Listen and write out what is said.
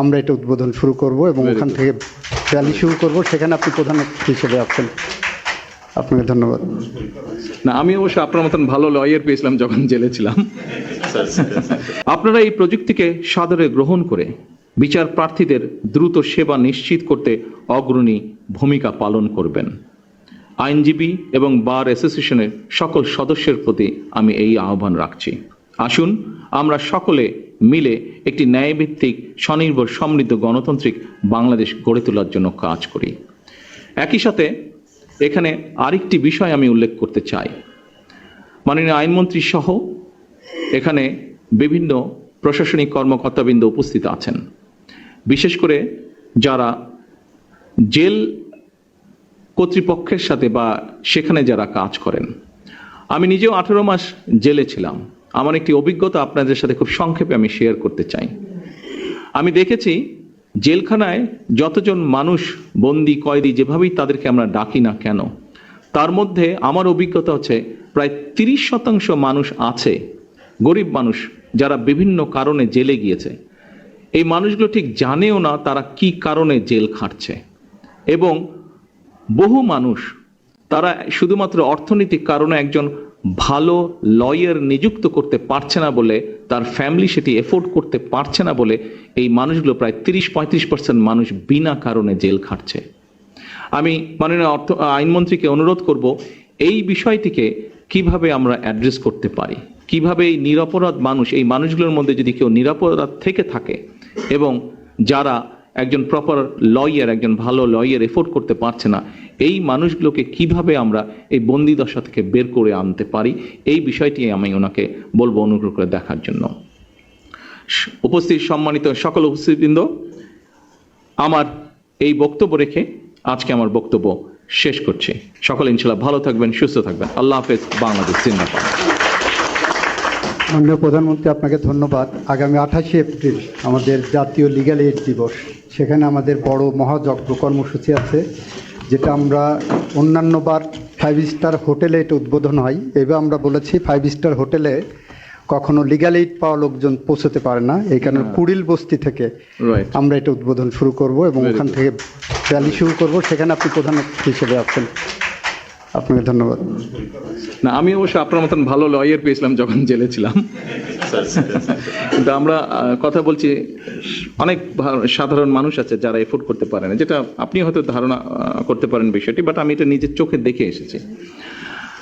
আমরা এটা উদ্বোধন শুরু করব এবং ওখান থেকে র্যালি শুরু করব, সেখানে আপনি প্রধান অতিথি হিসেবে আছেন। আপনাকে ধন্যবাদ। না, আমি অবশ্য আপনার মতন ভালো লয়ার পেয়েছিলাম যখন জেলে ছিলাম। আপনারা এই প্রযুক্তিকে সাদরে গ্রহণ করে বিচার প্রার্থীদের দ্রুত সেবা নিশ্চিত করতে অগ্রণী ভূমিকা পালন করবেন। আইনজীবী এবং বার অ্যাসোসিয়েশনের সকল সদস্যের প্রতি আমি এই আহ্বান রাখছি। আসুন আমরা সকলে মিলে একটি ন্যায়ভিত্তিক, স্বনির্ভর, সমৃদ্ধ, গণতান্ত্রিক বাংলাদেশ গড়ে তোলার জন্য কাজ করি। একই সাথে এখানে আরেকটি বিষয় আমি উল্লেখ করতে চাই। মাননীয় আইনমন্ত্রী সহ এখানে বিভিন্ন প্রশাসনিক কর্মকর্তাবৃন্দ উপস্থিত আছেন, বিশেষ করে যারা জেল কর্তৃপক্ষের সাথে বা সেখানে যারা কাজ করেন। আমি নিজেও 18 মাস জেলে ছিলাম। আমার একটি অভিজ্ঞতা আপনাদের সাথে খুব সংক্ষেপে আমি শেয়ার করতে চাই। আমি দেখেছি জেলখানায় যতজন মানুষ বন্দি, কয়েদি, যেভাবেই তাদেরকে আমরা ডাকি না কেন, তার মধ্যে আমার অভিজ্ঞতা হচ্ছে প্রায় 30% মানুষ আছে, গরিব মানুষ, যারা বিভিন্ন কারণে জেলে গিয়েছে। এই মানুষগুলো ঠিক জানেও না তারা কি কারণে জেল খাটছে, এবং বহু মানুষ তারা শুধুমাত্র অর্থনৈতিক কারণে একজন ভালো লয়ার নিযুক্ত করতে পারছে না বলে, তার ফ্যামিলি সেটি এফোর্ড করতে পারছে না বলে এই মানুষগুলো প্রায় 30-35% মানুষ বিনা কারণে জেল খাটছে। আমি মাননীয় আইনমন্ত্রীকে অনুরোধ করব এই বিষয়টিকে কিভাবে আমরা অ্যাড্রেস করতে পারি, কিভাবে এই নিরপরাধ মানুষ, এই মানুষগুলোর মধ্যে যদি কেউ নিরপরাধ থেকে থাকে এবং যারা একজন প্রপার লয়ার, একজন ভালো লয়ার এফোর্ড করতে পারছে না, এই মানুষগুলোকে কিভাবে আমরা এই বন্দি দশা থেকে বের করে আনতে পারি, এই বিষয়টি আমি ওনাকে বলবো অনুগ্রহ করে দেখার জন্য। উপস্থিত সম্মানিত সকল উপস্থিতবৃন্দ, আমার এই বক্তব্য রেখে আজকে আমার বক্তব্য শেষ করছি। সকলে ইনশাআল্লাহ ভালো থাকবেন, সুস্থ থাকবেন। আল্লাহ হাফেজ। বাংলাদেশ জিন্দাবাদ। মাননীয় প্রধানমন্ত্রী, আপনাকে ধন্যবাদ। আগামী 28 এপ্রিল আমাদের জাতীয় লিগ্যাল এইড দিবস। সেখানে আমাদের বড় মহাযজ্ঞ কর্মসূচি আছে, যেটা আমরা অন্যান্যবার 5 স্টার হোটেলে এটা উদ্বোধন হয়। এবার আমরা বলেছি 5 স্টার হোটেলে কখনো লিগ্যাল এইড পাওয়া লোকজন পৌঁছতে পারে না, এই কারণে কুড়িল বস্তি থেকে আমরা এটা উদ্বোধন শুরু করব এবং ওখান থেকে র্যালি শুরু করব, সেখানে আপনি প্রধান অতিথি হিসেবে আছেন। আপনাকে ধন্যবাদ। না, আমি অবশ্য আপনার মতন ভালো লয়ার পেয়েছিলাম যখন জেলে ছিলাম। কিন্তু আমরা কথা বলছি, অনেক সাধারণ মানুষ আছে যারা এফোর্ড করতে পারে না, যেটা আপনি হয়তো ধারণা করতে পারেন বিষয়টি, বাট আমি এটা নিজের চোখে দেখে এসেছি।